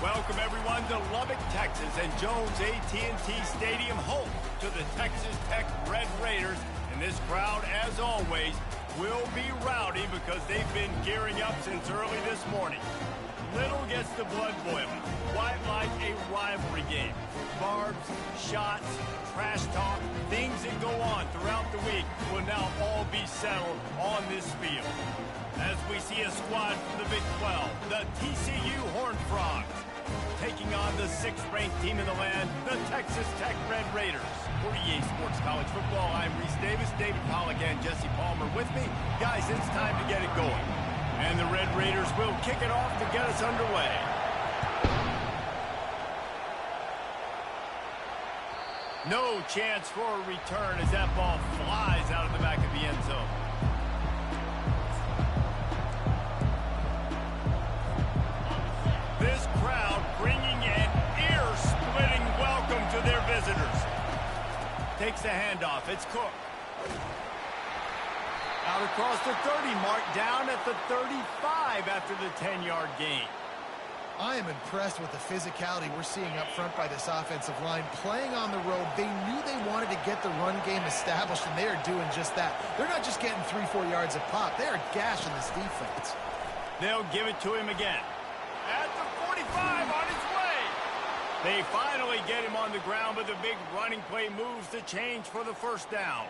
Welcome everyone to Lubbock, Texas, and Jones AT&T Stadium, home to the Texas Tech Red Raiders. And this crowd, as always, will be rowdy because they've been gearing up since early this morning. Little gets the blood boiling, quite like a rivalry game. Barbs, shots, trash talk, things that go on throughout the week will now all be settled on this field. As we see a squad from the Big 12, the TCU Horned Frogs, taking on the 6th-ranked team in the land, the Texas Tech Red Raiders. For EA Sports College Football, I'm Reese Davis, David Pollack, and Jesse Palmer with me. Guys, it's time to get it going. And the Red Raiders will kick it off to get us underway. No chance for a return as that ball flies out of the back of the end zone. This crowd bringing an ear-splitting welcome to their visitors. Takes the handoff. It's Cook. Out across the 30 mark, down at the 35 after the 10-yard gain. I am impressed with the physicality we're seeing up front by this offensive line. Playing on the road, they knew they wanted to get the run game established, and they are doing just that. They're not just getting 3-4 yards a pop. They are gashing this defense. They'll give it to him again. At the 45, on his way. They finally get him on the ground, but the big running play moves the change for the first down.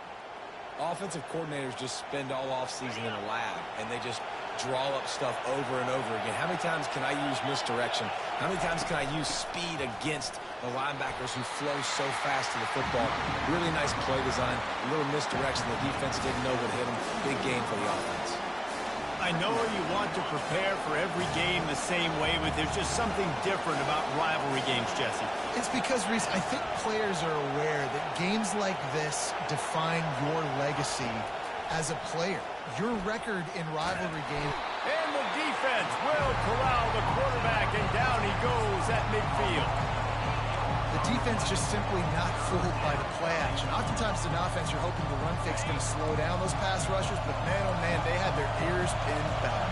Offensive coordinators just spend all offseason in a lab, and they just draw up stuff over and over again. How many times can I use misdirection? How many times can I use speed against the linebackers who flow so fast to the football? Really nice play design, a little misdirection. The defense didn't know what hit them. Big game for the offense. I know you want to prepare for every game the same way, but there's just something different about rivalry games, Jesse. It's because, Reese, I think players are aware that games like this define your legacy as a player. Your record in rivalry games. And the defense will corral the quarterback, and down he goes at midfield. The defense just simply not fooled by the play action. Oftentimes as an offense, you're hoping the run fake's going to slow down those pass rushers, but man, oh man, they had their ears pinned back.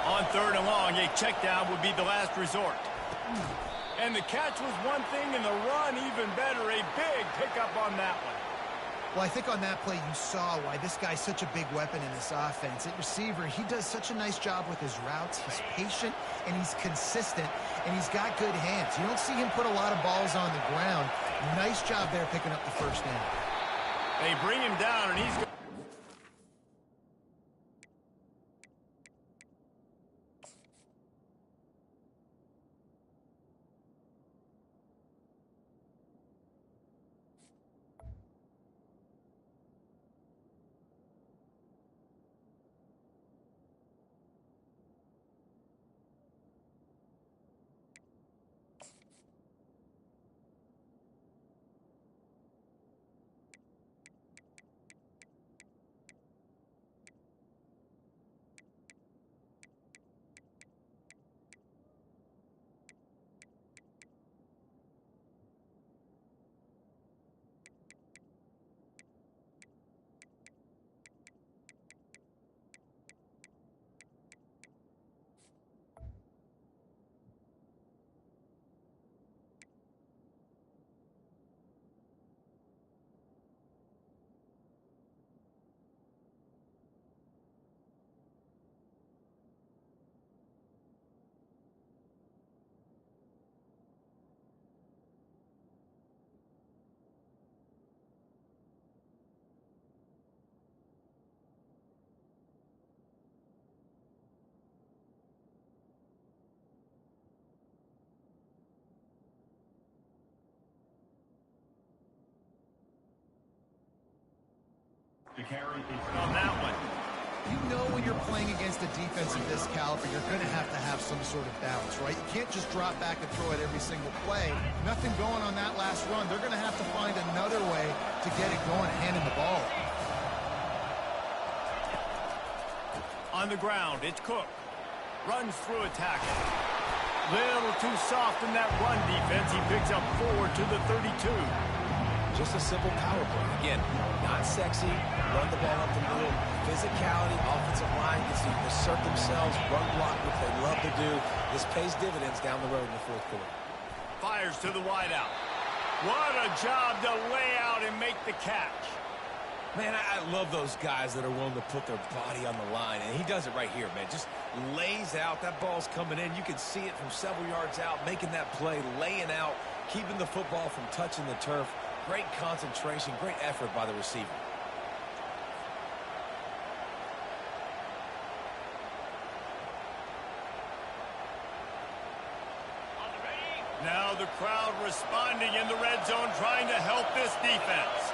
On 3rd and long, a check down would be the last resort. And the catch was one thing, and the run even better. A big pickup on that one. Well, I think on that play you saw why this guy's such a big weapon in this offense. At receiver, he does such a nice job with his routes. He's patient, and he's consistent, and he's got good hands. You don't see him put a lot of balls on the ground. Nice job there picking up the first down. They bring him down, and he's... The carry is on that one. You know when you're playing against a defense of this caliber, you're going to have some sort of balance, right? You can't just drop back and throw it every single play. Nothing going on that last run. They're going to have to find another way to get it going, handing the ball. On the ground, it's Cook. Runs through a tackle. Little too soft in that run defense. He picks up 4 to the 32. Just a simple power play. Again, not sexy. Run the ball up the middle. Physicality, offensive line gets to assert themselves, run block, which they love to do. This pays dividends down the road in the fourth quarter. Fires to the wideout. What a job to lay out and make the catch. Man, I love those guys that are willing to put their body on the line, and he does it right here, man. Just lays out. That ball's coming in. You can see it from several yards out, making that play, laying out, keeping the football from touching the turf. Great concentration, great effort by the receiver. Now the crowd responding in the red zone, trying to help this defense.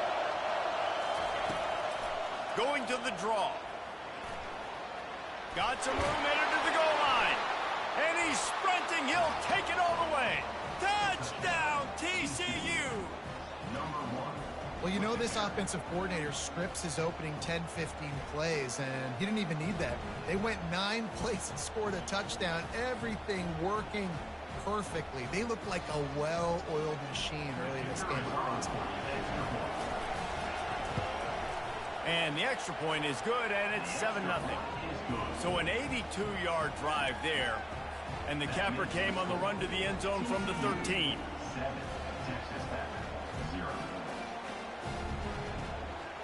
Going to the draw. Got some room headed to the goal line. And he's sprinting. He'll take it all the way. Touchdown, TCU. Well, you know this offensive coordinator scripts his opening 10, 15 plays, and he didn't even need that. They went 9 plays and scored a touchdown. Everything working perfectly. They look like a well-oiled machine early in this game offensively. And the extra point is good, and it's 7-0. So an 82-yard drive there. And the capper came on the run to the end zone from the 13.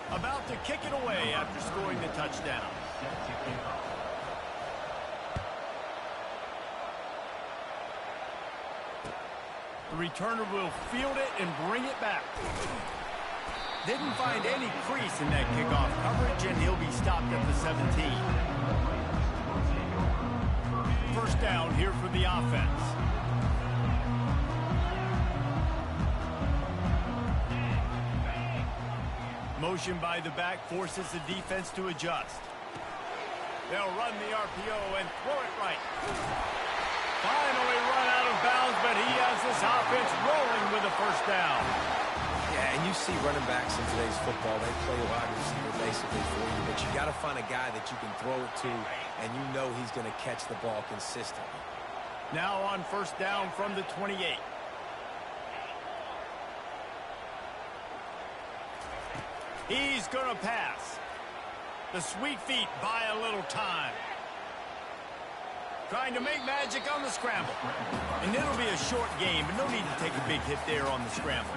About to kick it away after scoring the touchdown. The returner will field it and bring it back. Didn't find any crease in that kickoff coverage, and he'll be stopped at the 17. First down here for the offense. Motion by the back forces the defense to adjust. They'll run the RPO and throw it right. Finally run out of bounds, but he has this offense rolling with a first down. Yeah, and you see running backs in today's football, they play wide receiver basically for you, but you got to find a guy that you can throw it to, and you know he's going to catch the ball consistently. Now on first down from the 28. He's going to pass. The sweet feet buy a little time. Trying to make magic on the scramble. And it'll be a short game, but no need to take a big hit there on the scramble.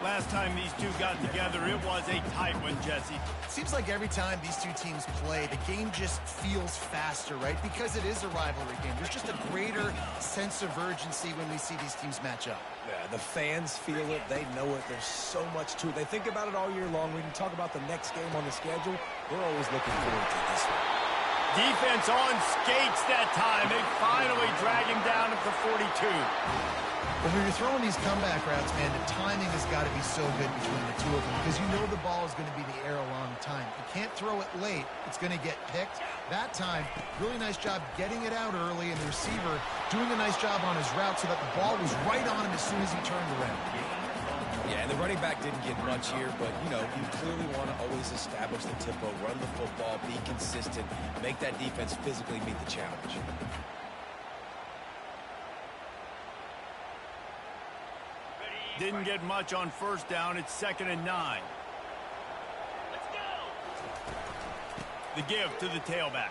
Last time these two got together, it was a tight one, Jesse. Seems like every time these two teams play, the game just feels faster, right? Because it is a rivalry game. There's just a greater sense of urgency when we see these teams match up. Yeah, the fans feel it. They know it. There's so much to it. They think about it all year long. We can talk about the next game on the schedule. They're always looking forward to this one. Defense on skates that time. They finally drag him down at the 42. When you're throwing these comeback routes, man, the timing has got to be so good between the two of them because you know the ball is going to be in the air a long time. You can't throw it late. It's going to get picked. That time, really nice job getting it out early, and the receiver doing a nice job on his route so that the ball was right on him as soon as he turned around. Yeah, and the running back didn't get much here, but, you know, you clearly want to always establish the tempo, run the football, be consistent, make that defense physically meet the challenge. Didn't get much on first down. It's 2nd and 9. Let's go. The give to the tailback.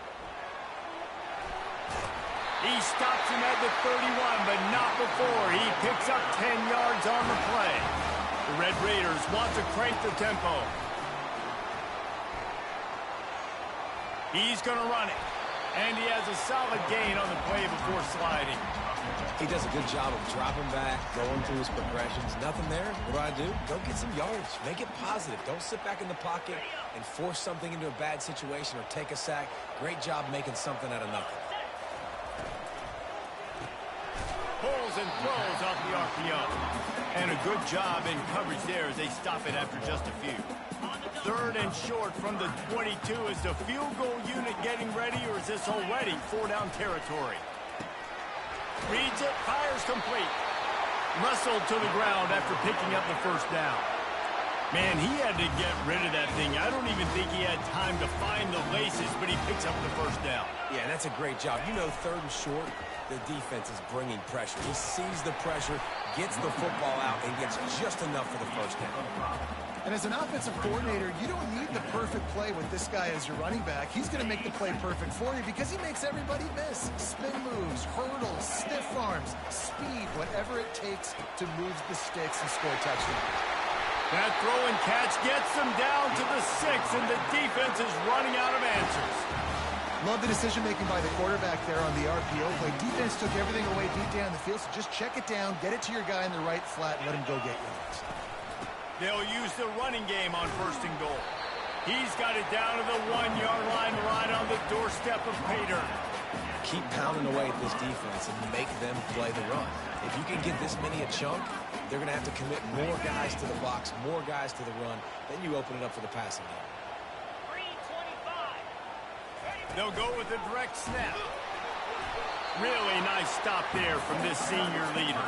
He stops him at the 31, but not before. He picks up 10 yards on the play. The Red Raiders want to crank the tempo. He's going to run it. And he has a solid gain on the play before sliding. He does a good job of dropping back, going through his progressions. Nothing there. What do? Go get some yards. Make it positive. Don't sit back in the pocket and force something into a bad situation or take a sack. Great job making something out of nothing. Pulls and throws off the RPO. And a good job in coverage there as they stop it after just a few. 3rd and short from the 22. Is the field goal unit getting ready, or is this already 4-down territory? Reads it, fires complete. Wrestled to the ground after picking up the first down. Man, he had to get rid of that thing. I don't even think he had time to find the laces, but he picks up the first down. Yeah, that's a great job. You know, 3rd and short, the defense is bringing pressure. He sees the pressure, gets the football out, and gets just enough for the first down. And as an offensive coordinator, you don't need the perfect play with this guy as your running back. He's going to make the play perfect for you because he makes everybody miss. Spin moves, hurdles, stiff arms, speed, whatever it takes to move the sticks and score a touchdown. That throw and catch gets them down to the 6, and the defense is running out of answers. Love the decision-making by the quarterback there on the RPO play. Defense took everything away deep down the field, so just check it down, get it to your guy in the right flat, and let him go get yours. They'll use the running game on 1st and goal. He's got it down to the 1-yard line right on the doorstep of Pater. Keep pounding away at this defense and make them play the run. If you can get this many a chunk, they're going to have to commit more guys to the box, more guys to the run. Then you open it up for the passing game. They'll go with a direct snap. Really nice stop there from this senior leader.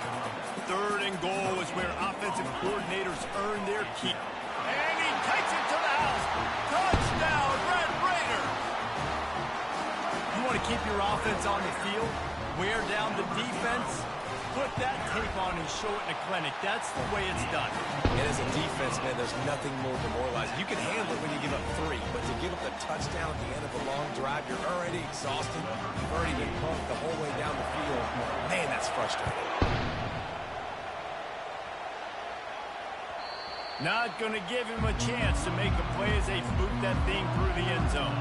3rd and goal is where offensive coordinators earn their keep. And he takes it to the house. Touchdown, Red Raiders! You want to keep your offense on the field? Wear down the defense? Put that tape on and show it in a clinic. That's the way it's done. And as a defense, man, there's nothing more demoralizing. You can handle it when you give up 3, but to give up the touchdown at the end of a long drive, you're already exhausted. You've already been punked the whole way down the field. Man, that's frustrating. Not going to give him a chance to make a play as they boot that thing through the end zone.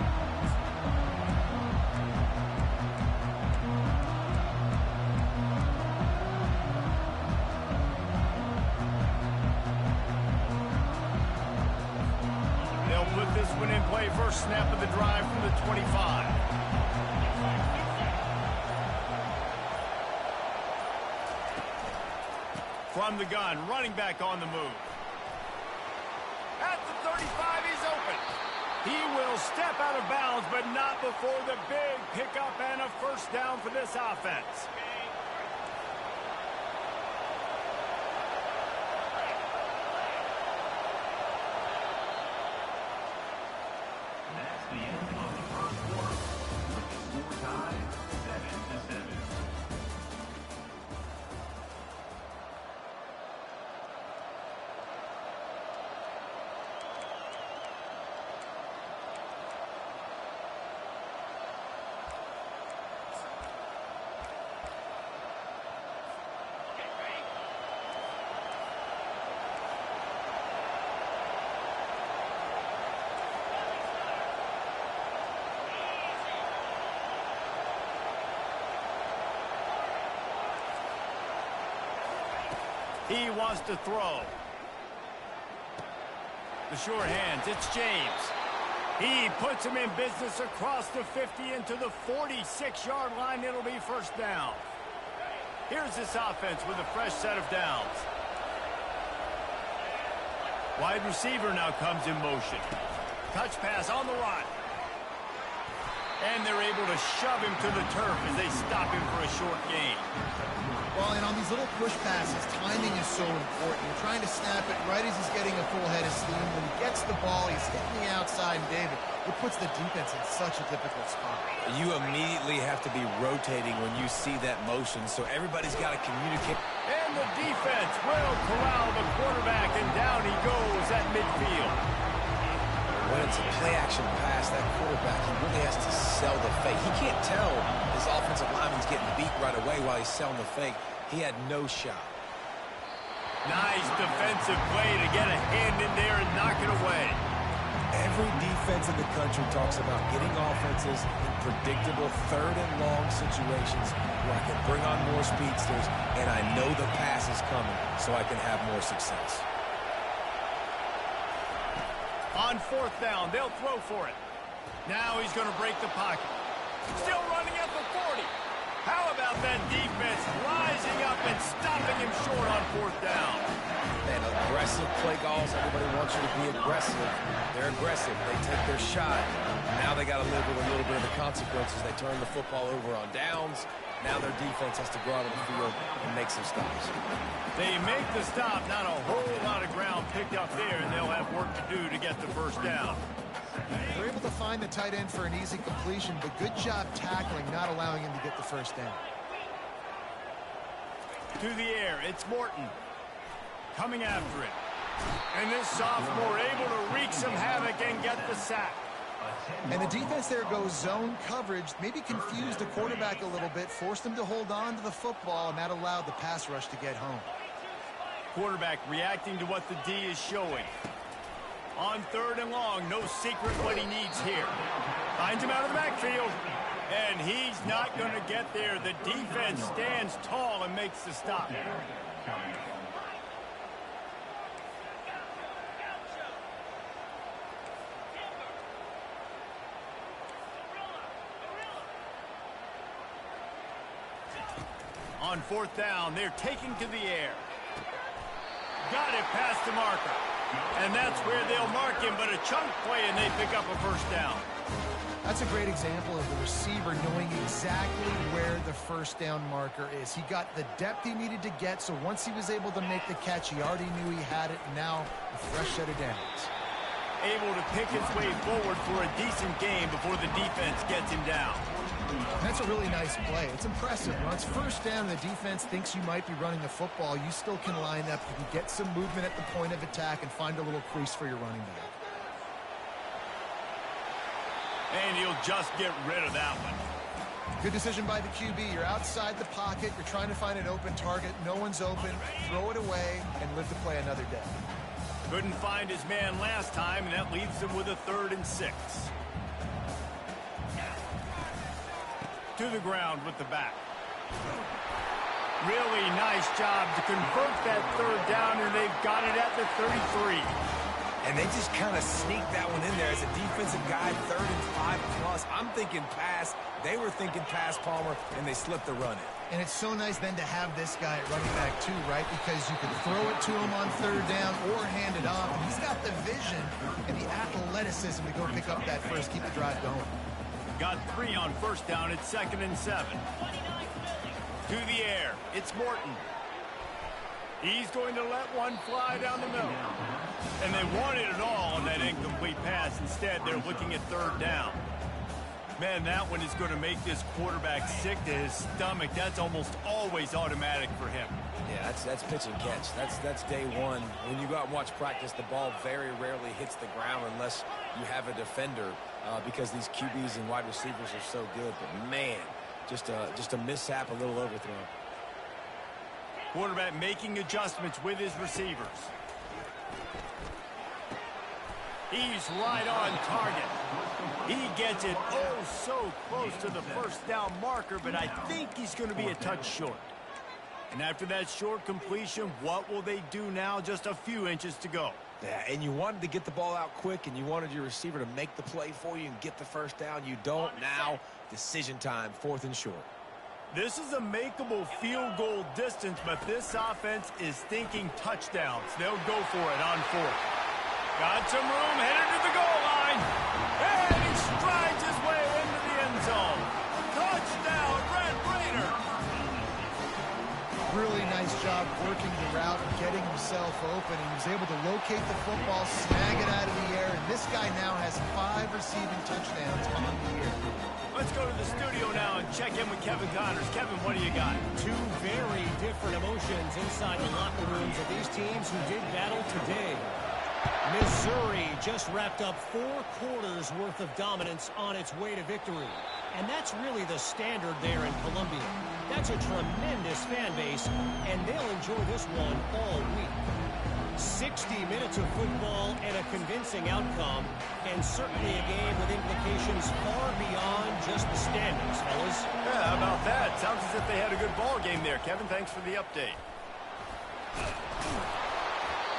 They'll put this one in play. First snap of the drive from the 25. From the gun, running back on the move. At the 35, he's open. He will step out of bounds, but not before the big pickup and a first down for this offense. That's the end of the first quarter. With the score tied 7-7. He wants to throw. The short hands, it's James. He puts him in business across the 50 into the 46-yard line. It'll be first down. Here's this offense with a fresh set of downs. Wide receiver now comes in motion. Touch pass on the run. And they're able to shove him to the turf as they stop him for a short gain. Well, and on these little push passes, timing is so important. You're trying to snap it right as he's getting a full head of steam. When he gets the ball, he's hitting the outside, and David, it puts the defense in such a difficult spot. You immediately have to be rotating when you see that motion, so everybody's got to communicate. And the defense will corral the quarterback, and down he goes at midfield. When it's a play-action pass, that quarterback, he really has to sell the fake. He can't tell his offensive lineman's getting beat right away while he's selling the fake. He had no shot. Nice defensive play to get a hand in there and knock it away. Every defense in the country talks about getting offenses in predictable third and long situations where I can bring on more speedsters and I know the pass is coming so I can have more success. On fourth down, they'll throw for it. Now he's going to break the pocket. Still running at the 40. How about that defense rising up defense stopping him short on 4th down. Man, aggressive play calls. Everybody wants you to be aggressive. They're aggressive. They take their shot. Now they got to live with a little bit of the consequences. They turn the football over on downs. Now their defense has to go out on the field and make some stops. They make the stop. Not a whole lot of ground picked up there, and they'll have work to do to get the 1st down. They're able to find the tight end for an easy completion, but good job tackling, not allowing him to get the 1st down. To the air, it's Morton. Coming after it. And this sophomore able to wreak some havoc and get the sack. And the defense there goes zone coverage, maybe confused the quarterback a little bit, forced him to hold on to the football, and that allowed the pass rush to get home. Quarterback reacting to what the D is showing. On 3rd and long, no secret what he needs here. Finds him out of the backfield. And he's not going to get there. The defense stands tall and makes the stop. On 4th down, they're taking to the air. Got it past the marker. And that's where they'll mark him, but a chunk play, and they pick up a 1st down. That's a great example of the receiver knowing exactly where the 1st down marker is. He got the depth he needed to get, so once he was able to make the catch, he already knew he had it, and now a fresh set of downs. Able to pick his way forward for a decent game before the defense gets him down. That's a really nice play. It's impressive. When it's 1st down and the defense thinks you might be running the football, you still can line up. You can get some movement at the point of attack and find a little crease for your running back. And he'll just get rid of that one. Good decision by the QB. You're outside the pocket. You're trying to find an open target. No one's open. Throw it away and live to play another day. Couldn't find his man last time, and that leaves him with a 3rd and 6. To the ground with the back. Really nice job to convert that 3rd down, and they've got it at the 33. And they just kind of sneaked that one in there as a defensive guy, 3rd and 5 plus. I'm thinking pass. They were thinking pass, Palmer, and they slipped the run in. And it's so nice then to have this guy at running back too, right? Because you can throw it to him on 3rd down or hand it off. And he's got the vision and the athleticism to go pick up that first, keep the drive going. Got 3 on 1st down. It's 2nd and 7. To the air. It's Morton. He's going to let one fly down the middle. And they wanted it all on that incomplete pass. Instead, they're looking at 3rd down. Man, that one is going to make this quarterback sick to his stomach. That's almost always automatic for him. Yeah, that's pitch and catch. That's day one. When you go out and watch practice, the ball very rarely hits the ground unless you have a defender because these QBs and wide receivers are so good. But, man, just a mishap, a little overthrow. Quarterback making adjustments with his receivers. He's right on target. He gets it so close to the 1st down marker, but I think he's going to be a touch short. And after that short completion, what will they do now? Just a few inches to go. Yeah, and you wanted to get the ball out quick, and you wanted your receiver to make the play for you and get the 1st down. You don't now. Decision time, 4th and short. This is a makeable field goal distance, but this offense is thinking touchdowns. They'll go for it on 4th. Got some room, headed to the goal line. And he strides his way into the end zone. Touchdown, Red Raider. Really nice job working the route and getting himself open. He was able to locate the football, snag it out of the air, and this guy now has 5 receiving touchdowns on the year. Let's go to the studio now and check in with Kevin Connors. Kevin, what do you got? 2 very different emotions inside the locker rooms of these teams who did battle today. Missouri just wrapped up 4 quarters worth of dominance on its way to victory. And that's really the standard there in Columbia. That's a tremendous fan base, and they'll enjoy this one all week. 60 minutes of football and a convincing outcome, and certainly a game with implications far beyond just the standings, fellas. Yeah, how about that? Sounds as if they had a good ball game there. Kevin, thanks for the update.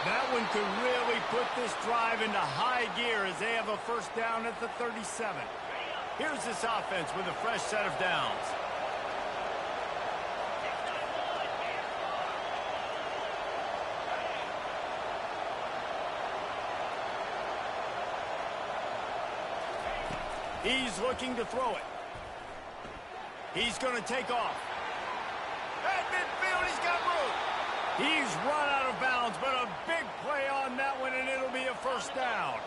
That one could really put this drive into high gear as they have a 1st down at the 37. Here's this offense with a fresh set of downs. He's looking to throw it. He's going to take off. At midfield, he's got room. He's run out of bounds, but a big play on that one, and it'll be a first down.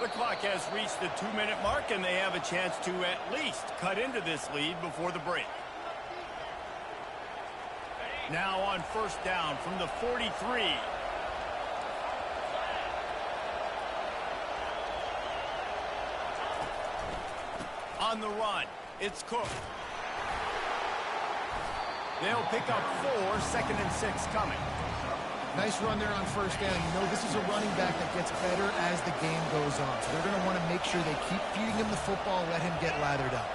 The clock has reached the 2-minute mark, and they have a chance to at least cut into this lead before the break. Now on first down from the 43. On the run, it's Cook. They'll pick up 4, 2nd and 6 coming. Nice run there on first down. You know, this is a running back that gets better as the game goes on. So they're going to want to make sure they keep feeding him the football, let him get lathered up.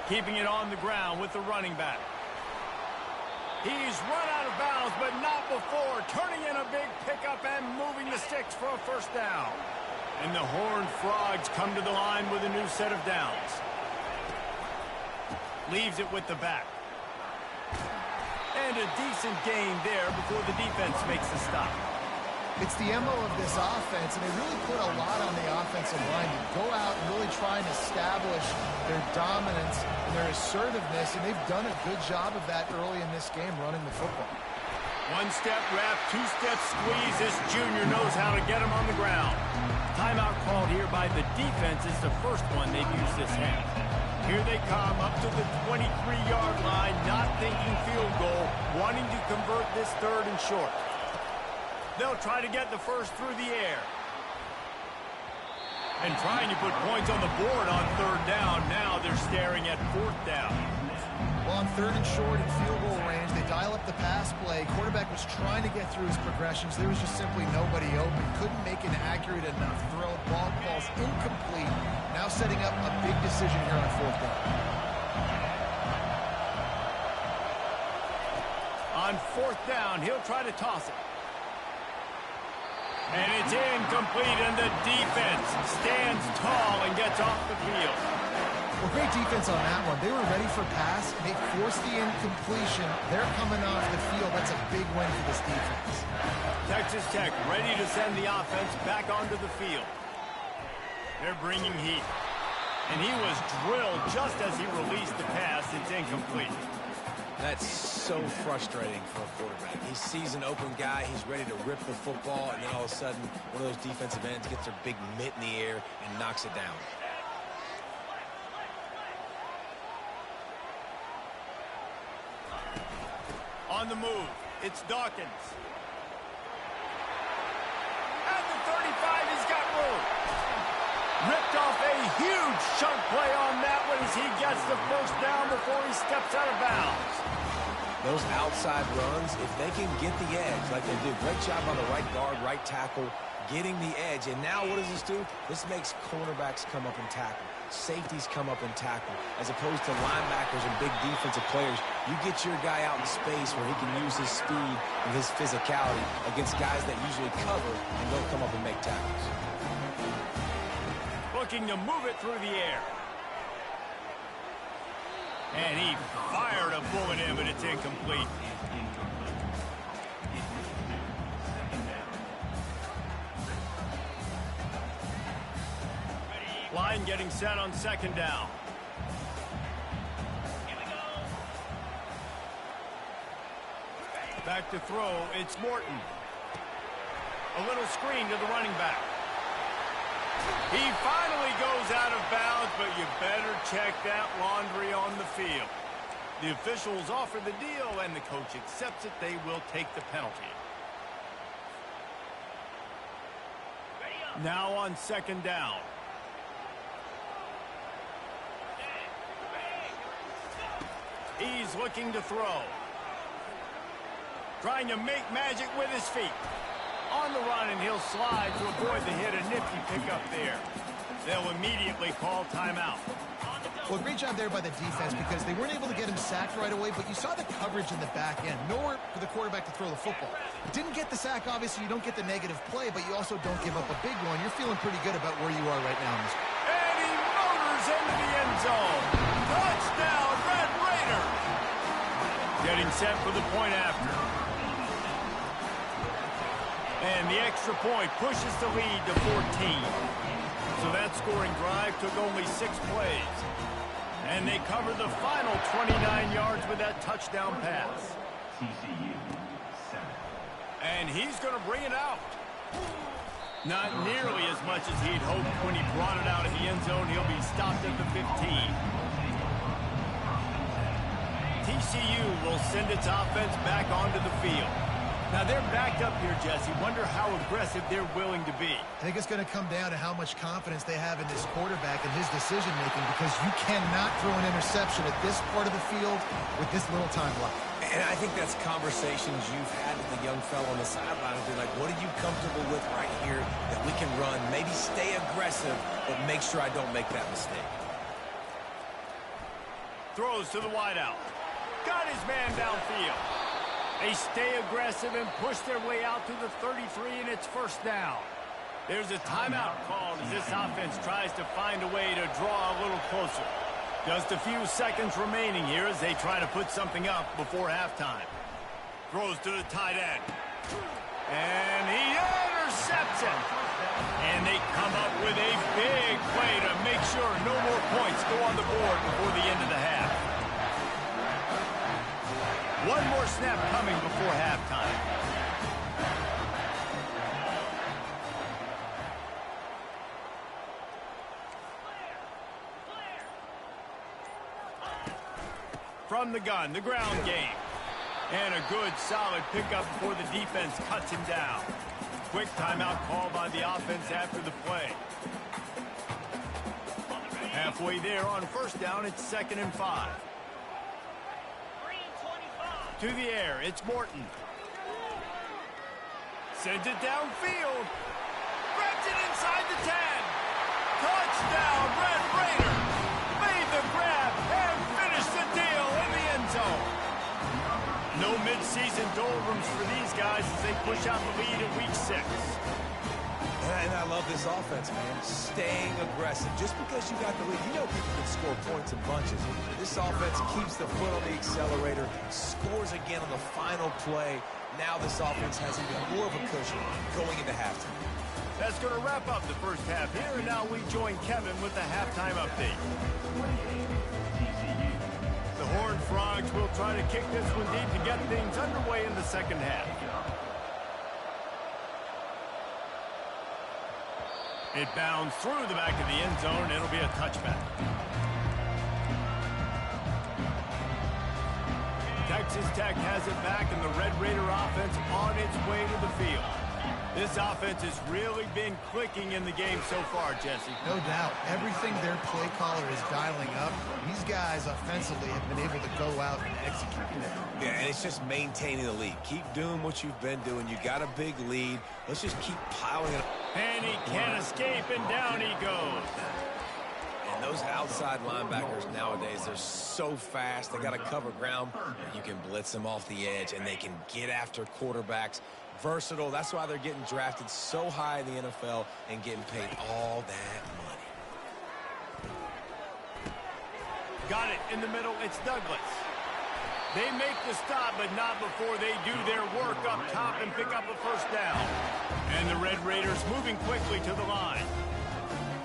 Keeping it on the ground with the running back. He's run out of bounds, but not before. Turning in a big pickup and moving the sticks for a first down. And the Horned Frogs come to the line with a new set of downs. Leaves it with the back. And a decent gain there before the defense makes the stop. It's the MO of this offense, and they really put a lot on the offensive line to go out and really try and establish their dominance and their assertiveness, and they've done a good job of that early in this game running the football. One-step wrap, two-step squeeze. This junior knows how to get him on the ground. Timeout called here by the defense is the first one they've used this half. Here they come up to the 23-yard line, not thinking field goal, wanting to convert this 3rd and short. They'll try to get the first through the air. And trying to put points on the board on 3rd down. Now they're staring at 4th down. Well, on 3rd and short in field goal range, they dial up the pass play. Quarterback was trying to get through his progressions. There was just simply nobody open. Couldn't make an accurate enough throw. Ball's incomplete. Now setting up a big decision here on 4th down. On 4th down, he'll try to toss it. And it's incomplete, and the defense stands tall and gets off the field. Well, great defense on that one. They were ready for pass, and they forced the incompletion. They're coming off the field. That's a big win for this defense. Texas Tech ready to send the offense back onto the field. They're bringing heat. And he was drilled just as he released the pass. It's incomplete. That's so frustrating for a quarterback. He sees an open guy, he's ready to rip the football, and then all of a sudden, one of those defensive ends gets their big mitt in the air and knocks it down. On the move, it's Dawkins. At the 35, he's got room. Ripped off a huge chunk play on that one as he gets the first down before he steps out of bounds. Those outside runs, if they can get the edge, like they do, great job on the right guard, right tackle, getting the edge. And now what does this do? This makes cornerbacks come up and tackle. Safeties come up and tackle. As opposed to linebackers and big defensive players, you get your guy out in space where he can use his speed and his physicality against guys that usually cover and don't come up and make tackles. Looking to move it through the air. And he fired a bullet in, but it's incomplete. Line getting set on 2nd down. Back to throw, it's Morton. A little screen to the running back. He finally goes out of bounds, but you better check that laundry on the field. The officials offer the deal, and the coach accepts it. They will take the penalty. Now on 2nd down. He's looking to throw. Trying to make magic with his feet. On the run, and he'll slide to avoid the hit. A nifty pickup there. They'll immediately call timeout. Well, great job there by the defense because they weren't able to get him sacked right away, but you saw the coverage in the back end. Nowhere for the quarterback to throw the football. Didn't get the sack, obviously. You don't get the negative play, but you also don't give up a big one. You're feeling pretty good about where you are right now in this game. And he motors into the end zone. Touchdown, Red Raiders. Getting set for the point after. And the extra point pushes the lead to 14. So that scoring drive took only 6 plays. And they covered the final 29 yards with that touchdown pass. TCU 7. And he's going to bring it out. Not nearly as much as he'd hoped when he brought it out of the end zone. He'll be stopped at the 15. TCU will send its offense back onto the field. Now, they're backed up here, Jesse. Wonder how aggressive they're willing to be. I think it's going to come down to how much confidence they have in this quarterback and his decision-making, because you cannot throw an interception at this part of the field with this little time left. And I think that's conversations you've had with the young fellow on the sideline. They're like, what are you comfortable with right here that we can run? Maybe stay aggressive, but make sure I don't make that mistake. Throws to the wideout. Got his man downfield. They stay aggressive and push their way out to the 33, and it's first down. There's a timeout called as this offense tries to find a way to draw a little closer. Just a few seconds remaining here as they try to put something up before halftime. Throws to the tight end. And he intercepts it. And they come up with a big play to make sure no more points go on the board before the end of the half. One more snap coming before halftime. From the gun, the ground game. And a good, solid pickup before the defense cuts him down. Quick timeout called by the offense after the play. Halfway there on first down, it's 2nd and 5. To the air, it's Morton. Sends it downfield. Grabs it inside the 10. Touchdown, Red Raiders. Made the grab and finished the deal in the end zone. No midseason doldrums for these guys as they push out the lead in week 6. And I love this offense, man. Staying aggressive. Just because you got the lead, you know people can score points in bunches. This offense keeps the foot on the accelerator, scores again on the final play. Now this offense has even more of a cushion going into halftime. That's going to wrap up the first half here, and now we join Kevin with the halftime update. The Horned Frogs will try to kick this one deep to get things underway in the second half. It bounds through the back of the end zone, and it'll be a touchback. Texas Tech has it back, and the Red Raider offense on its way to the field. This offense has really been clicking in the game so far, Jesse. No doubt. Everything their play caller is dialing up, these guys offensively have been able to go out and execute it. Yeah, and it's just maintaining the lead. Keep doing what you've been doing. You got a big lead. Let's just keep piling it up. And he can't escape, and down he goes. And those outside linebackers nowadays, they're so fast. They got to cover ground. You can blitz them off the edge, and they can get after quarterbacks. Versatile. That's why they're getting drafted so high in the NFL and getting paid all that money. Got it in the middle. It's Douglas. They make the stop, but not before they do their work up top and pick up a first down. And the Red Raiders moving quickly to the line.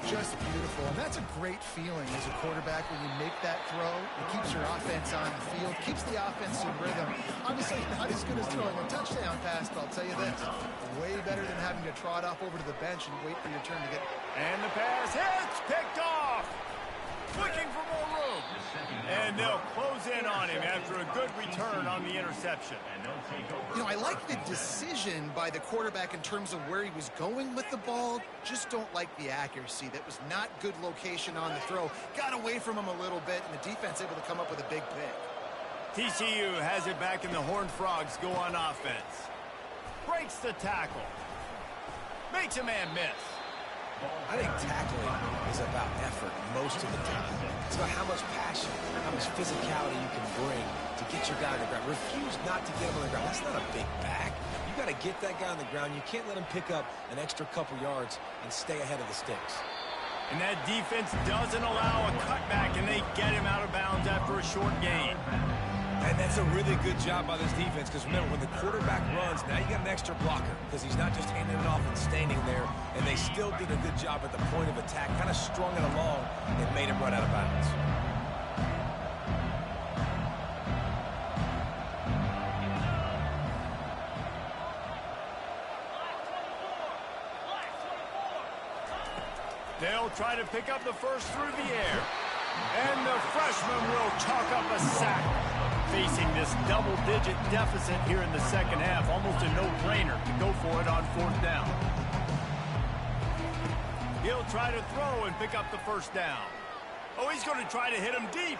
Just beautiful, and that's a great feeling as a quarterback when you make that throw. It keeps your offense on the field, keeps the offense in rhythm. Obviously, not as good as throwing a touchdown pass, but I'll tell you this, way better than having to trot off over to the bench and wait for your turn to get. And the pass hits, picked off. Looking for more room. And they'll close in on him after a good return on the interception. You know, I like the decision by the quarterback in terms of where he was going with the ball. Just don't like the accuracy. That was not good location on the throw. Got away from him a little bit, and the defense able to come up with a big pick. TCU has it back, and the Horned Frogs go on offense. Breaks the tackle. Makes a man miss. I think tackling is about effort most of the time. It's about how much passion, how much physicality you can bring to get your guy on the ground. Refuse not to get him on the ground. That's not a big back. You got to get that guy on the ground. You can't let him pick up an extra couple yards and stay ahead of the sticks. And that defense doesn't allow a cutback, and they get him out of bounds after a short gain. And that's a really good job by this defense because, remember, when the quarterback runs, now you got an extra blocker because he's not just handing it off and standing there, and they still did a good job at the point of attack, kind of strung it along and made him run out of bounds. They'll try to pick up the first through the air. And the freshman will chalk up a sack. Facing this double-digit deficit here in the second half, almost a no-brainer to go for it on fourth down. He'll try to throw and pick up the first down. Oh, he's going to try to hit him deep.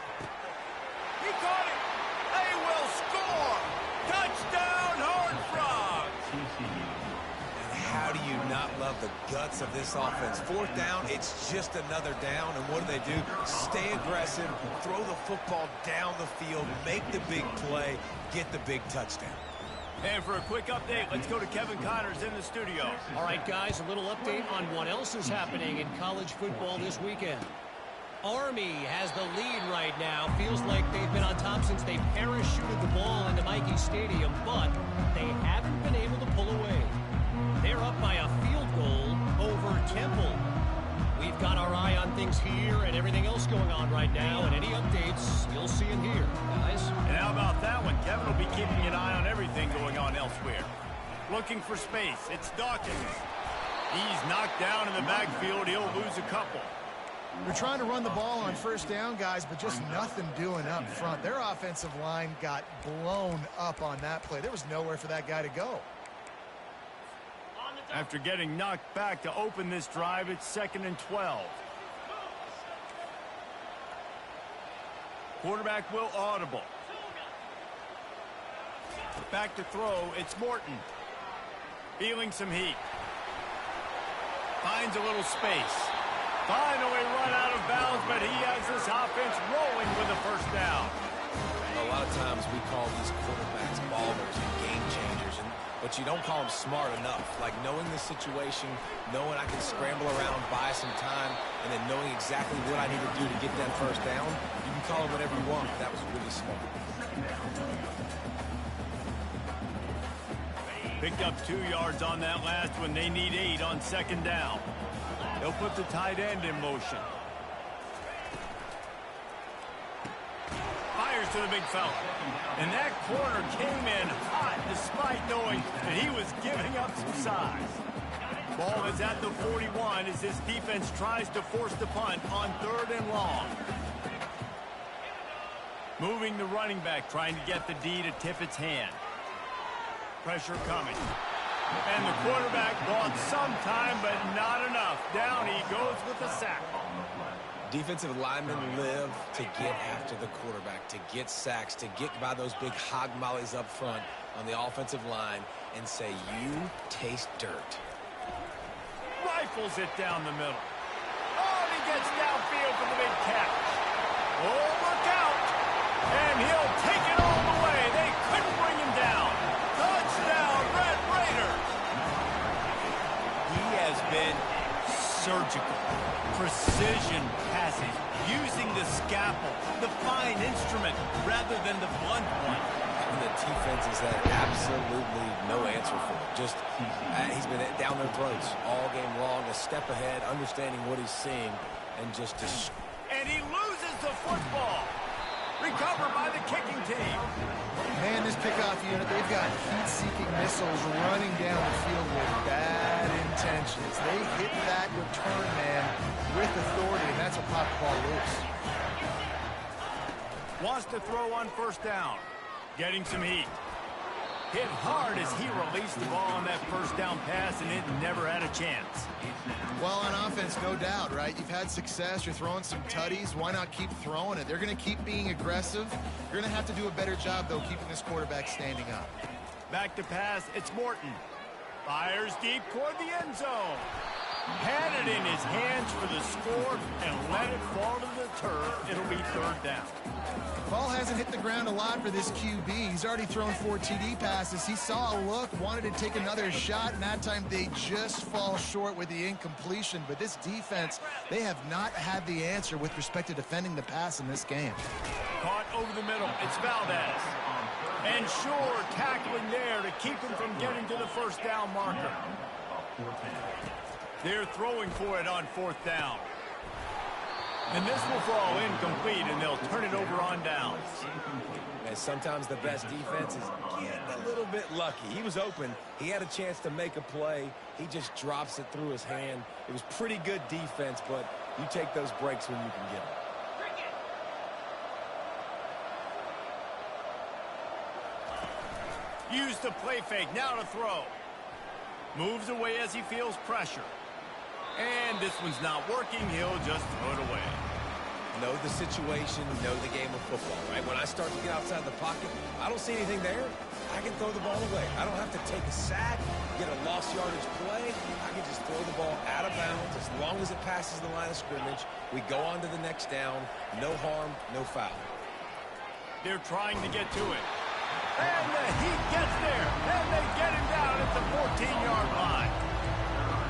He caught it. They will score. Touchdown, Horned Frogs. TCU. How do you not love the guts of this offense? Fourth down, it's just another down, and what do? Stay aggressive, throw the football down the field, make the big play, get the big touchdown. And for a quick update, let's go to Kevin Connors in the studio. All right, guys, a little update on what else is happening in college football this weekend. Army has the lead right now. Feels like they've been on top since they parachuted the ball into Michie Stadium, but they haven't been able to pull away. They're up by a field goal over Temple. We've got our eye on things here and everything else going on right now, and any updates you'll see in here, guys. And how about that one? Kevin will be keeping an eye on everything going on elsewhere. Looking for space. It's Dawkins. He's knocked down in the backfield. He'll lose a couple. They're trying to run the ball on first down, guys, but just nothing doing up front. Their offensive line got blown up on that play. There was nowhere for that guy to go. After getting knocked back to open this drive, it's 2nd and 12. Quarterback will audible. Back to throw, it's Morton. Feeling some heat. Finds a little space. Finally run out of bounds, but he has this offense rolling with a first down. A lot of times we call these quarterbacks ballers and game changers, but you don't call them smart enough. Like knowing the situation, knowing I can scramble around, buy some time, and then knowing exactly what I need to do to get that first down, you can call it whatever you want. That was really smart. Picked up 2 yards on that last one. They need 8 on 2nd down. They'll put the tight end in motion. Fires to the big fella. And that corner came in hot despite knowing that he was giving up some size. Ball is at the 41 as this defense tries to force the punt on 3rd and long. Moving the running back, trying to get the D to tip its hand. Pressure coming. And the quarterback bought some time, but not enough. Down he goes with the sack. Defensive linemen live to get after the quarterback, to get sacks, to get by those big hog mollies up front on the offensive line and say, you taste dirt. Rifles it down the middle. Oh, and he gets downfield for the big catch. Oh, look out. And he'll take it all the way. They couldn't bring him down. Touchdown, Red Raiders. He has been surgical, precision passing, using the scalpel, the fine instrument, rather than the blunt one. And the defense has had absolutely no answer for it. Just, he's been down their throats all game long, a step ahead, understanding what he's seeing, and just... And he loses the football. Recovered by the kicking team. Man, this kickoff unit, they've got heat-seeking missiles running down the field with bad intentions. They hit that return man with authority, and that's what popped the ball loose. Wants to throw on 1st down. Getting some heat. Hit hard as he released the ball on that 1st down pass, and it never had a chance. Well, on offense, no doubt, right? You've had success. You're throwing some tutties. Why not keep throwing it? They're going to keep being aggressive. You're going to have to do a better job, though, keeping this quarterback standing up. Back to pass. It's Morton. Fires deep toward the end zone. Had it in his hands for the score and let it fall to the turf. It'll be 3rd down. Ball hasn't hit the ground a lot for this QB. He's already thrown 4 TD passes. He saw a look, wanted to take another shot, and that time they just fall short with the incompletion. But this defense, they have not had the answer with respect to defending the pass in this game. Caught over the middle. It's Valdez. And sure, tackling there to keep him from getting to the first down marker. They're throwing for it on fourth down. And this will fall incomplete, and they'll turn it over on downs. And sometimes the best defense is getting a little bit lucky. He was open. He had a chance to make a play. He just drops it through his hand. It was pretty good defense, but you take those breaks when you can get them. Use the play fake, now to throw. Moves away as he feels pressure. And this one's not working, he'll just throw it away. Know the situation, know the game of football, right? When I start to get outside the pocket, I don't see anything there. I can throw the ball away. I don't have to take a sack, get a lost yardage play. I can just throw the ball out of bounds as long as it passes the line of scrimmage. We go on to the next down. No harm, no foul. They're trying to get to it. And the Heat gets there, and they get him down at the 14-yard line.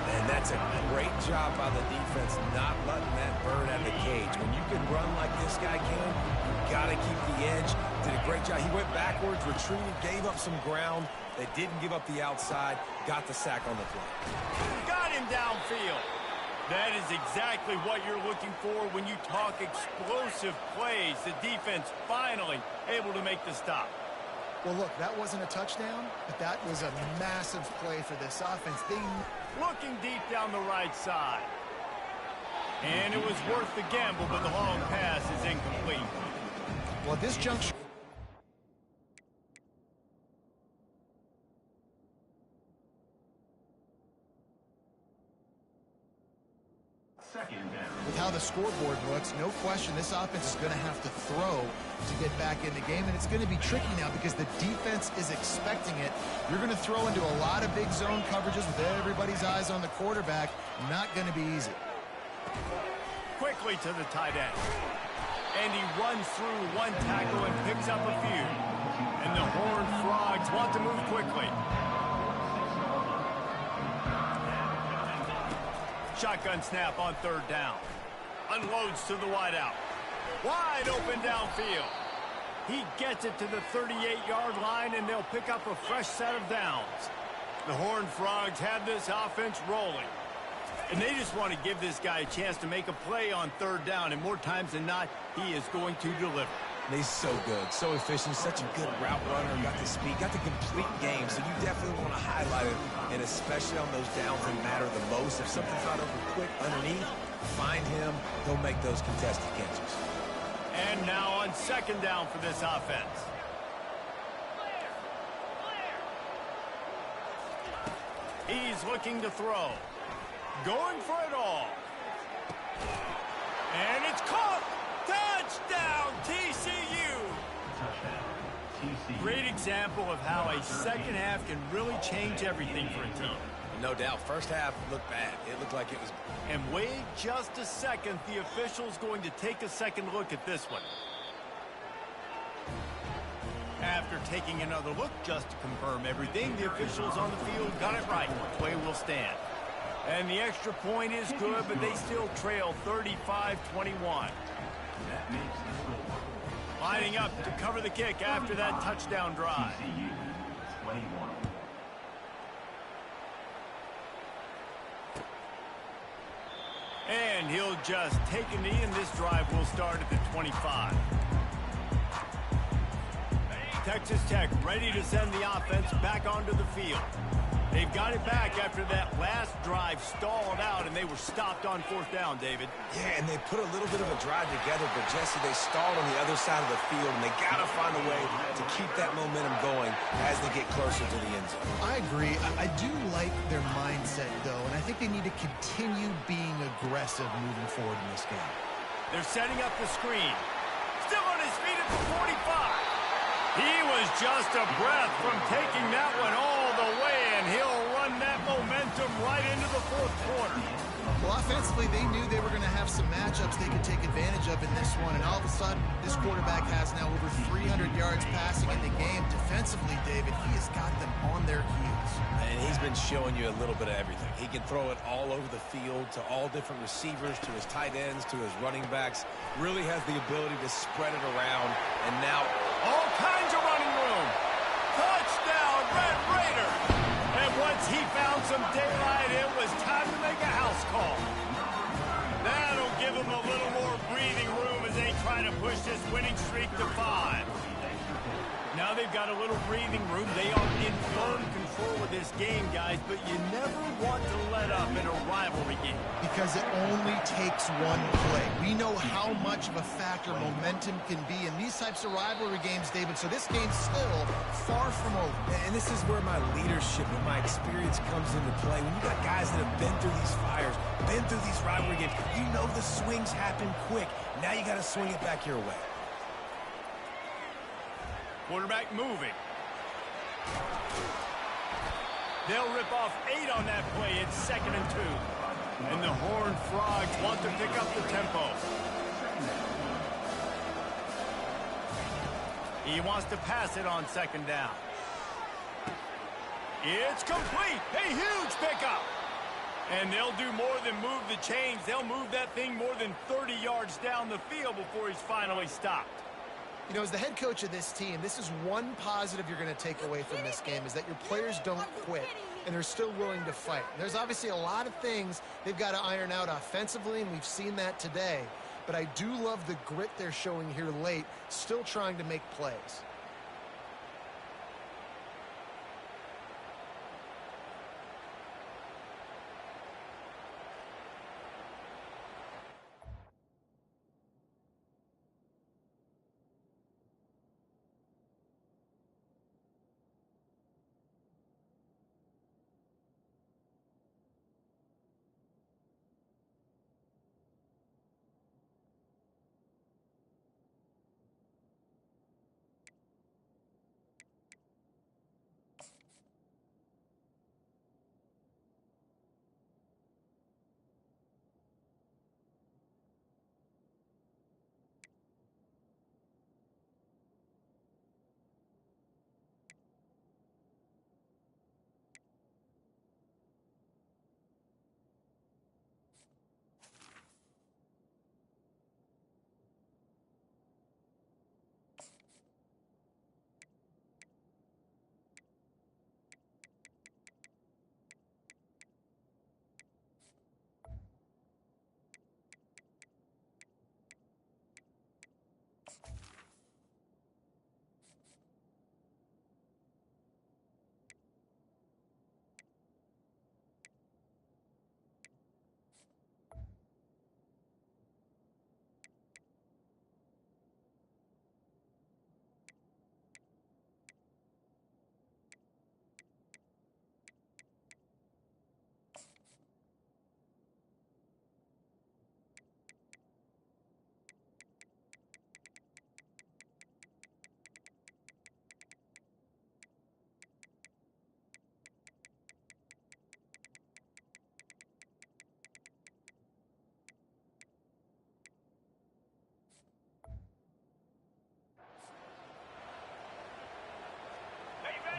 And that's a great job by the defense not letting that bird out of the cage. When you can run like this guy can, you got to keep the edge. Did a great job. He went backwards, retreated, gave up some ground. They didn't give up the outside, got the sack on the play. Got him downfield. That is exactly what you're looking for when you talk explosive plays. The defense finally able to make the stop. Well, look, that wasn't a touchdown, but that was a massive play for this offense. Looking deep down the right side. And it was worth the gamble, but the long pass is incomplete. Well, at this juncture, with how the scoreboard looks, no question this offense is going to have to throw to get back in the game, and it's going to be tricky now because the defense is expecting it. You're going to throw into a lot of big zone coverages with everybody's eyes on the quarterback. Not going to be easy. Quickly to the tight end. And he runs through one tackle and picks up a few. And the Horned Frogs want to move quickly. Shotgun snap on third down. Unloads to the wideout. Wide open downfield. He gets it to the 38-yard line, and they'll pick up a fresh set of downs. The Horned Frogs have this offense rolling. And they just want to give this guy a chance to make a play on third down, and more times than not, he is going to deliver. He's so good, so efficient, such a good route runner, got the speed, got the complete game, so you definitely want to highlight it, and especially on those downs that matter the most. If something's not open quick underneath, find him, he'll make those contested catches. And now on second down for this offense. He's looking to throw. Going for it all. And it's caught. Touchdown, TCU. Great example of how a second half can really change everything for a team. No doubt. First half looked bad. It looked like it was... And wait just a second. The official's going to take a second look at this one. After taking another look just to confirm everything, the officials on the field got it right. Play will stand. And the extra point is good, but they still trail 35-21. Lining up to cover the kick after that touchdown drive. And he'll just take a knee, and this drive will start at the 25. Texas Tech ready to send the offense back onto the field. They've got it back after that last drive stalled out, and they were stopped on fourth down, David. Yeah, and they put a little bit of a drive together, but, Jesse, they stalled on the other side of the field, and they got to find a way to keep that momentum going as they get closer to the end zone. I agree. I do like their mindset, though, and I think they need to continue being aggressive moving forward in this game. They're setting up the screen. Still on his feet at the 45. He was just a breath from taking that one all the way, and he'll run that momentum right into the fourth quarter. Well, offensively, they knew they were going to have some matchups they could take advantage of in this one, and all of a sudden, this quarterback has now over 300 yards passing in the game. Defensively, David, he has got them on their heels. And he's been showing you a little bit of everything. He can throw it all over the field to all different receivers, to his tight ends, to his running backs. Really has the ability to spread it around, and now all kinds of running room. Touchdown, Red Raider. And once he found some daylight, it was time to make a house call. That'll give him a little more breathing room as they try to push this winning streak to 5. Now they've got a little breathing room. They are in firm control of this game, guys, but you never want to let up in a rivalry game. Because it only takes one play. We know how much of a factor momentum can be in these types of rivalry games, David, so this game's still far from over. And this is where my leadership and my experience comes into play. When you got guys that have been through these fires, been through these rivalry games, you know the swings happen quick. Now you got to swing it back your way. Quarterback moving. They'll rip off 8 on that play. It's 2nd and 2. And the Horned Frogs want to pick up the tempo. He wants to pass it on 2nd down. It's complete. A huge pickup. And they'll do more than move the chains. They'll move that thing more than 30 yards down the field before he's finally stopped. You know, as the head coach of this team, this is one positive you're going to take away from this game, is that your players don't quit, and they're still willing to fight. There's obviously a lot of things they've got to iron out offensively, and we've seen that today. But I do love the grit they're showing here late, still trying to make plays.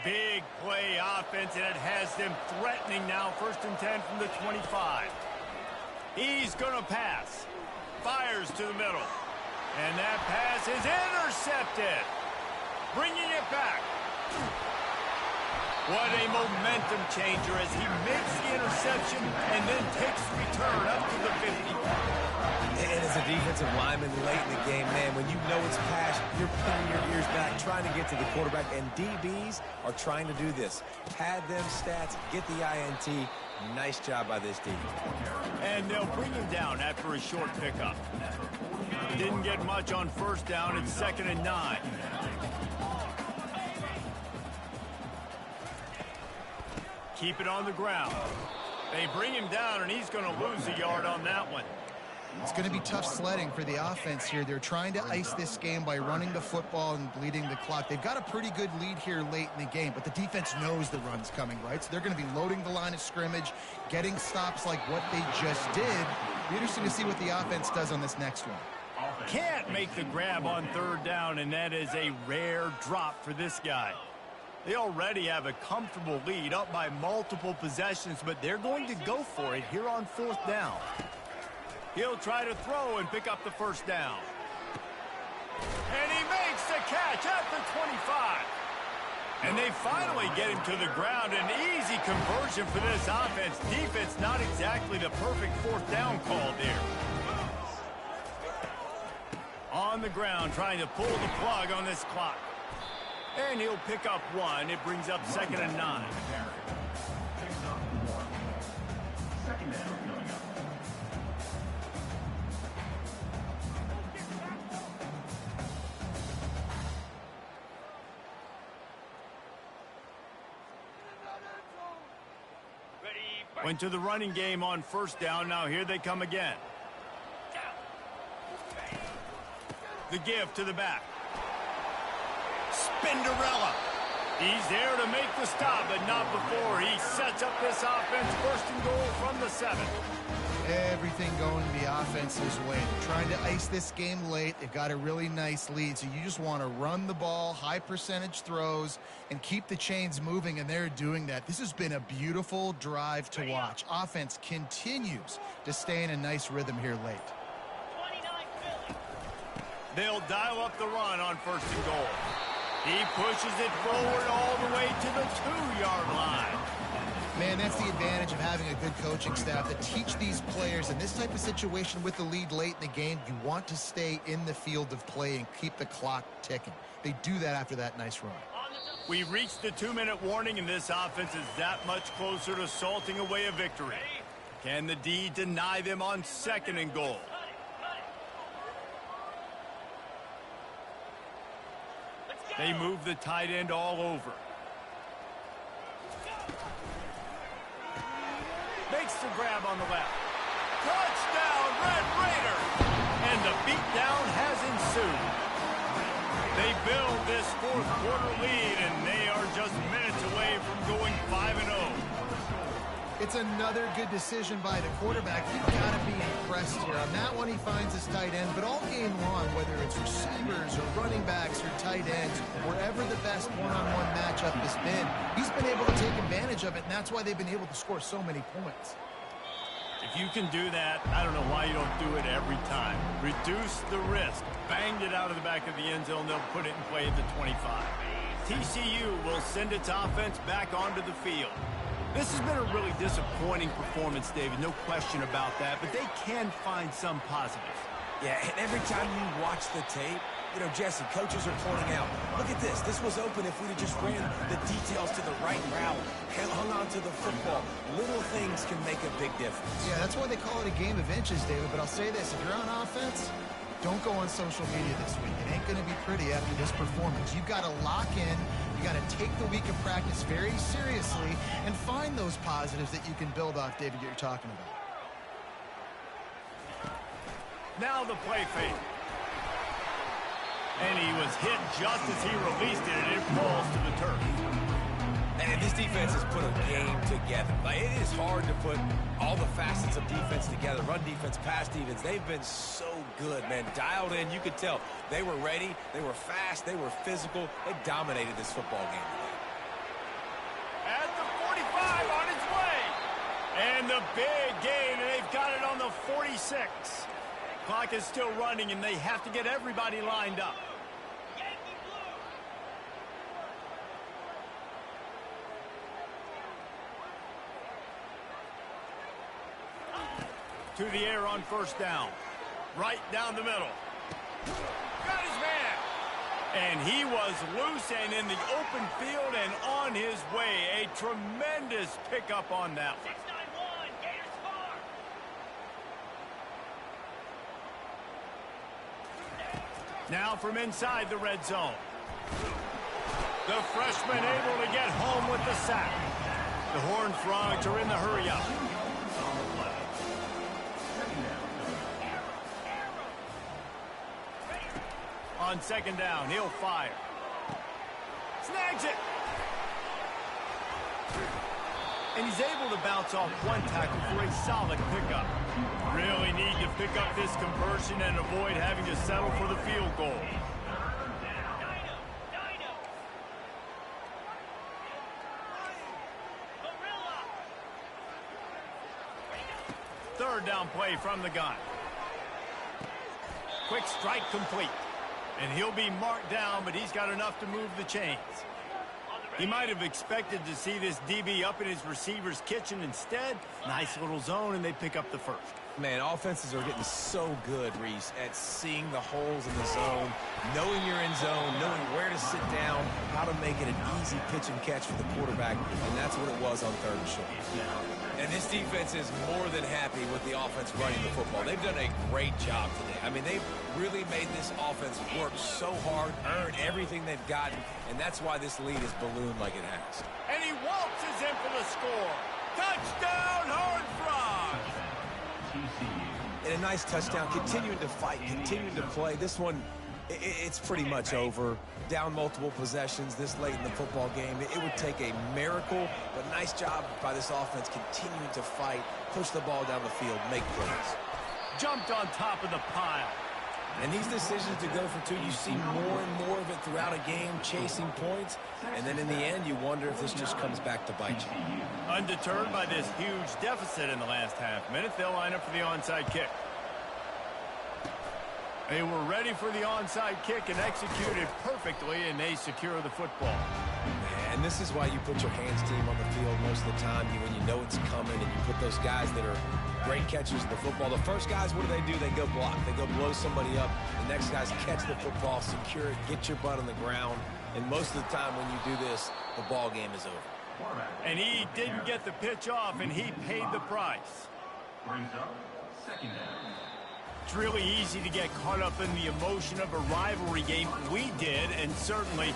Big play offense, and it has them threatening now. 1st and 10 from the 25. He's going to pass. Fires to the middle. And that pass is intercepted. Bringing it back. What a momentum changer as he makes the interception and then takes the return up to the 50. And as a defensive lineman late in the game, man, when you know it's pass, you're pulling your ears back, trying to get to the quarterback, and DBs are trying to do this. Pad them stats, get the INT. Nice job by this defense. And they'll bring him down after a short pickup. Didn't get much on 1st down. It's 2nd and 9. Keep it on the ground. They bring him down, and he's going to lose a yard on that one. It's going to be tough sledding for the offense here. They're trying to ice this game by running the football and bleeding the clock. They've got a pretty good lead here late in the game, but the defense knows the run's coming, right? So they're going to be loading the line of scrimmage, getting stops like what they just did. It'll be interesting to see what the offense does on this next one. Can't make the grab on third down, and that is a rare drop for this guy. They already have a comfortable lead up by multiple possessions, but they're going to go for it here on fourth down. He'll try to throw and pick up the first down. And he makes the catch at the 25. And they finally get him to the ground. An easy conversion for this offense. Defense not exactly the perfect fourth down call there. On the ground trying to pull the plug on this clock. And he'll pick up one. It brings up 2nd and 9. Second down coming up. Went to the running game on first down. Now here they come again. The give to the back. Spinderella. He's there to make the stop, but not before he sets up this offense. 1st and goal from the 7. Everything going the offense's way. They're trying to ice this game late. They've got a really nice lead, so you just want to run the ball, high percentage throws, and keep the chains moving, and they're doing that. This has been a beautiful drive to watch. Offense continues to stay in a nice rhythm here late. They'll dial up the run on 1st and goal. He pushes it forward all the way to the 2-yard line. Man, that's the advantage of having a good coaching staff that teach these players in this type of situation with the lead late in the game. You want to stay in the field of play and keep the clock ticking. They do that after that nice run. We reached the 2-minute warning, and this offense is that much closer to salting away a victory. Can the D deny them on 2nd and goal? They move the tight end all over. Makes the grab on the left. Touchdown, Red Raiders! And the beatdown has ensued. They build this 4th quarter lead, and they are just minutes away from going 5-0. It's another good decision by the quarterback. You've got to be impressed here. On that one, he finds his tight end, but all game long, whether it's receivers or running backs or tight ends, wherever the best one-on-one matchup has been, he's been able to take advantage of it, and that's why they've been able to score so many points. If you can do that, I don't know why you don't do it every time. Reduce the risk. Banged it out of the back of the end zone. They'll put it in play at the 25. TCU will send its offense back onto the field. This has been a really disappointing performance, David, no question about that, but they can find some positives. Yeah, and every time you watch the tape, you know, Jesse, coaches are pointing out, look at this. This was open if we'd have just ran the details to the right route, hung on to the football. Little things can make a big difference. Yeah, that's why they call it a game of inches, David, but I'll say this. If you're on offense, don't go on social media this week. It ain't going to be pretty after this performance. You've got to lock in. You got to take the week of practice very seriously and find those positives that you can build off, David, that you're talking about. Now the play fake. And he was hit just as he released it, and it falls to the turf. And this defense has put a game together. Like, it is hard to put all the facets of defense together. Run defense, pass defense. They've been so good, man. Dialed in. You could tell they were ready. They were fast. They were physical. They dominated this football game today. At the 45 on its way. And the big gain, and they've got it on the 46. Clock is still running, and they have to get everybody lined up. To the air on first down. Right down the middle. Got his man. And he was loose and in the open field and on his way. A tremendous pickup on that one. Now from inside the red zone. The freshman able to get home with the sack. The Horned Frogs are in the hurry-up. On second down, he'll fire. Snags it. And he's able to bounce off one tackle for a solid pickup. Really need to pick up this conversion and avoid having to settle for the field goal. Third down play from the gun. Quick strike complete. And he'll be marked down, but he's got enough to move the chains. He might have expected to see this DB up in his receiver's kitchen. Instead, nice little zone, and they pick up the first. Man, offenses are getting so good, Reese, at seeing the holes in the zone, knowing you're in zone, knowing where to sit down, how to make it an easy pitch and catch for the quarterback, and that's what it was on third and short. And this defense is more than happy with the offense running the football. They've done a great job today. I mean, they've really made this offense work so hard, earn everything they've gotten, and that's why this lead is ballooned like it has. And he waltzes in for the score. Touchdown, Horned Frogs! And a nice touchdown, continuing to fight, continuing to play. This one, it's pretty much over. Down multiple possessions this late in the football game. It would take a miracle, but nice job by this offense continuing to fight, push the ball down the field, make plays. Jumped on top of the pile. And these decisions to go for two, you see more and more of it throughout a game, chasing points. And then in the end, you wonder if this just comes back to bite you. Undeterred by this huge deficit in the last half minute, they'll line up for the onside kick. They were ready for the onside kick and executed perfectly, and they secure the football. And this is why you put your hands team on the field most of the time when you know it's coming, and you put those guys that are great catchers of the football. The first guys, what do? They go block. They go blow somebody up. The next guys catch the football, secure it, get your butt on the ground. And most of the time when you do this, the ball game is over. And he didn't get the pitch off, and he paid the price. Brings up second down. It's really easy to get caught up in the emotion of a rivalry game. We did, and certainly